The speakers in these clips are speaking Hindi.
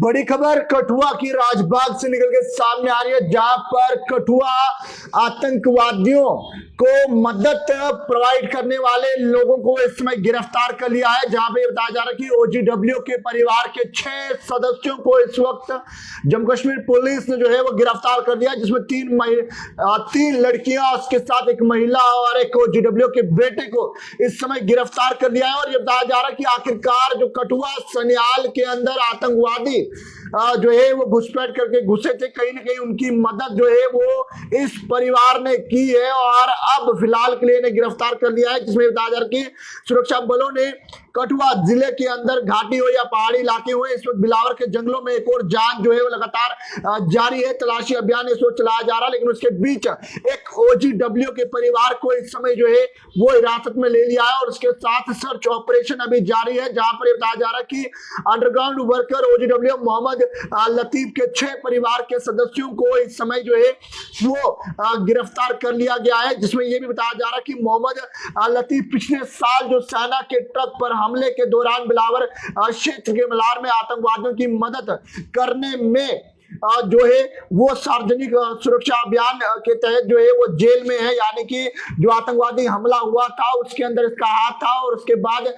बड़ी खबर कठुआ की राजबाग से निकल के सामने आ रही है, जहां पर कठुआ आतंकवादियों को मदद प्रोवाइड करने वाले लोगों को इस समय गिरफ्तार कर लिया है। जहां पे बताया जा रहा है कि ओजीडब्ल्यू के परिवार के 6 सदस्यों को इस वक्त जम्मू कश्मीर पुलिस ने जो है वो गिरफ्तार कर लिया, जिसमें 3 लड़कियां, उसके साथ एक महिला और एक ओजीडब्ल्यू के बेटे को इस समय गिरफ्तार कर लिया है। और ये बताया जा रहा है कि आखिरकार जो कठुआ सनियाल के अंदर आतंकवादी जो है वो घुसपैठ करके घुसे थे, कहीं ना कहीं उनकी मदद जो है वो इस परिवार ने की है और अब फिलहाल के लिए इन्हें गिरफ्तार कर लिया है। जिसमें बताया जा रहा है कि सुरक्षा बलों ने कठुआ जिले के अंदर घाटी हो या पहाड़ी इलाके हो, इस वक्त बिलावर के जंगलों में एक और जांच जो है वो लगातार जारी है। तलाशी अभियान इस वक्त चलाया जा रहा है, लेकिन उसके बीच एक ओजीडब्ल्यू के परिवार को इस समय जो है वो हिरासत में ले लिया है और उसके साथ सर्च ऑपरेशन अभी जारी है। जहां पर बताया जा रहा है कि underground worker OGW Mohammad Latif के 6 परिवार के सदस्यों को इस समय जो है वो गिरफ्तार कर लिया गया है। जिसमें यह भी बताया जा रहा है कि मोहम्मद लतीफ पिछले साल जो सेना के ट्रक पर हमले के दौरान बिलावर क्षेत्र के मलार में आतंकवादियों की मदद करने में जो है वो सार्वजनिक सुरक्षा अभियान के तहत जो है वो जेल में है, यानी कि जो आतंकवादी हमला हुआ था उसके अंदर इसका हाथ था और उसके बाद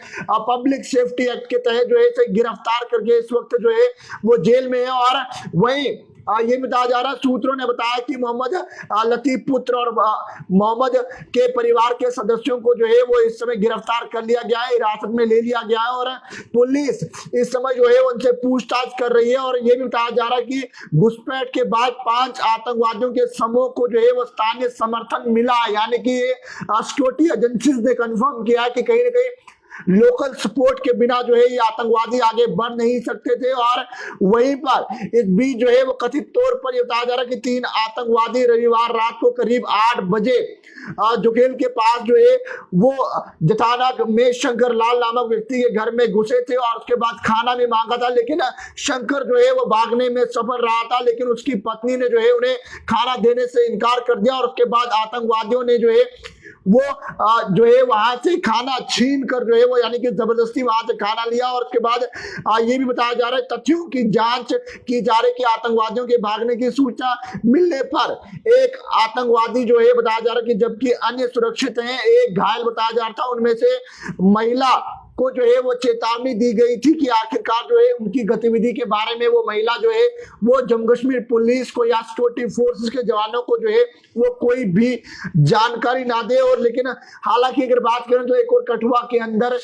पब्लिक सेफ्टी एक्ट के तहत जो है इसे गिरफ्तार करके इस वक्त जो है वो जेल में है। और वहीं ये बताया जा रहा है, सूत्रों ने बताया कि मोहम्मद लतीफ पुत्र और मोहम्मद के परिवार के सदस्यों को जो है वो इस समय गिरफ्तार कर लिया गया है, हिरासत में ले लिया गया है और पुलिस इस समय जो है उनसे पूछताछ कर रही है। और ये भी बताया जा रहा है कि घुसपैठ के बाद 5 आतंकवादियों के समूह को जो है वो स्थानीय समर्थन मिला, यानी कि सिक्योरिटी एजेंसीज ने कंफर्म किया है कि कहीं ना कहीं लोकल सपोर्ट के बिना जो है ये आतंकवादी आगे बढ़ नहीं सकते थे। और वहीं पर इस बीच जो है वो कथित तौर पर ये बताया जा रहा है कि 3 आतंकवादी रविवार रात को करीब 8 बजे जुगेल के पास जो है वो जथाना में शंकर लाल नामक व्यक्ति के घर में घुसे थे और उसके बाद खाना भी मांगा था, लेकिन शंकर जो है वो भागने में सफल रहा था, लेकिन उसकी पत्नी ने जो है उन्हें खाना देने से इनकार कर दिया और उसके बाद आतंकवादियों ने जो है वो जो है वहां से खाना छीन कर जो है वो यानी कि जबरदस्ती वहां से खाना लिया। और उसके बाद ये भी बताया जा रहा है तथ्यों की जांच की जा रही है कि आतंकवादियों के भागने की सूचना मिलने पर एक आतंकवादी जो है बताया जा रहा है कि जबकि अन्य सुरक्षित हैं, एक घायल बताया जा रहा था। उनमें से महिला को जो है वो चेतावनी दी गई थी कि आखिरकार जो है उनकी गतिविधि के बारे में वो महिला जो है वो जम्मू कश्मीर पुलिस को या सिक्योरिटी फोर्सेस के जवानों को जो है वो कोई भी जानकारी ना दे। और लेकिन हालांकि अगर बात करें तो एक और कठुआ के अंदर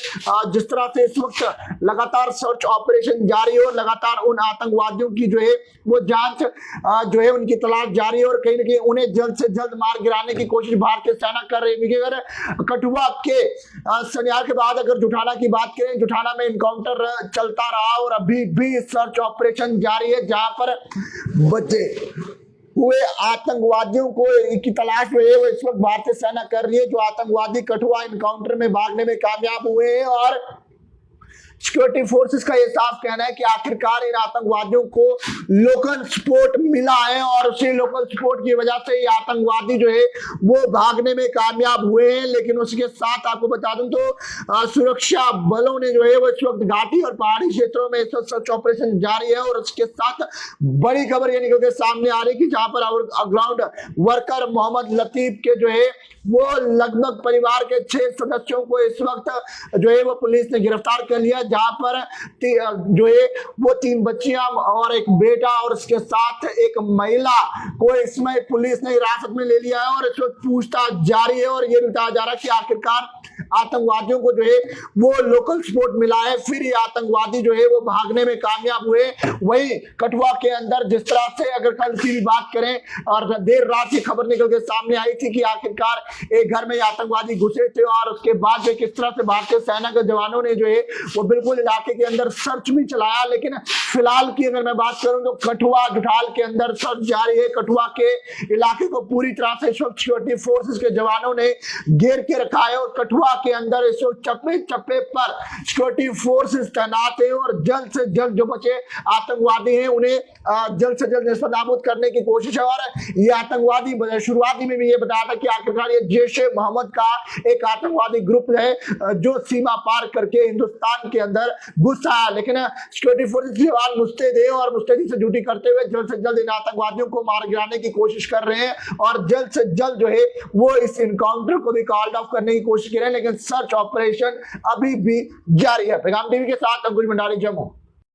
जिस तरह से इस वक्त लगातार सर्च ऑपरेशन जारी है और लगातार उन आतंकवादियों की जो है वो जांच जो है उनकी तलाश जारी है और कहीं ना कहीं उन्हें जल्द से जल्द मार गिराने की कोशिश भारतीय सेना कर रही है। अगर कठुआ के सनियाल के बाद अगर जुठाना की बात करें, जुठाना में इनकाउंटर चलता रहा और अभी भी सर्च ऑपरेशन जारी है, जहां पर बचे हुए आतंकवादियों को की तलाश में है वो इस वक्त भारतीय सेना कर रही है। जो आतंकवादी कठुआ इनकाउंटर में भागने में कामयाब हुए हैं और सिक्योरिटी फोर्सेस का ये साफ कहना है कि आखिरकार इन आतंकवादियों को लोकल सपोर्ट मिला है और उसी लोकल सपोर्ट की वजह से ये आतंकवादी जो है वो भागने में कामयाब हुए हैं। लेकिन उसके साथ आपको बता दूं तो सुरक्षा बलों ने जो है वो इस वक्त घाटी और पहाड़ी क्षेत्रों में इस वक्त सर्च ऑपरेशन जारी है। और उसके साथ बड़ी खबर ये निकल के सामने आ रही है कि जहां पर ग्राउंड वर्कर मोहम्मद लतीफ के जो है वो लगभग परिवार के 6 सदस्यों को इस वक्त जो है वो पुलिस ने गिरफ्तार कर लिया, जहां पर जो है वो 3 बच्चियां और एक बेटा और उसके साथ एक महिला को इसमें पुलिस ने हिरासत में ले लिया है और इस वक्त पूछताछ जारी है। और ये बताया जा रहा है कि आखिरकार आतंकवादियों को जो है वो लोकल सपोर्ट मिला है, फिर ये आतंकवादी जो है वो भागने में कामयाब हुए। वहीं कठुआ के अंदर जिस तरह से अगर कल की बात करें और देर रात ये खबर निकल के सामने आई थी कि आखिरकार एक घर में आतंकवादी घुसे थे और उसके बाद जो किस तरह से भारतीय सेना के जवानों ने जो है वो बिल्कुल इलाके के अंदर सर्च भी चलाया। लेकिन फिलहाल की अगर मैं बात करूं तो कठुआ जुठाल के अंदर सर्च जारी है। कठुआ के इलाके को पूरी तरह से सिक्योरिटी फोर्सेस के जवानों ने घेर के रखा है और कठुआ के अंदर इस चप्पे चप्पे पर सिक्योरिटी फोर्सेस तैनात है और जल्द से जल्द जो बचे आतंकवादी हैं उन्हें जल्द से जल्द निस्तानाबूद करने की कोशिश है। और ये आतंकवादी शुरुआती में भी ये बताया था कि आखिरकार ये जैश ए मोहम्मद का एक आतंकवादी ग्रुप है जो सीमा पार करके हिंदुस्तान के अंदर घुस आया, लेकिन सिक्योरिटी फोर्सेस के जवान मुस्तैद है और मुस्तैदी से ड्यूटी करते हुए जल्द से जल्द इन आतंकवादियों को मार गिराने की कोशिश कर रहे हैं और जल्द से जल्द जो है वो इस इनकाउंटर को भी कॉल्ड ऑफ करने की कोशिश कर रहे हैं, लेकिन सर्च ऑपरेशन अभी भी जारी है। पैगाम टीवी के साथ अंकुश भंडारी, जम्मू।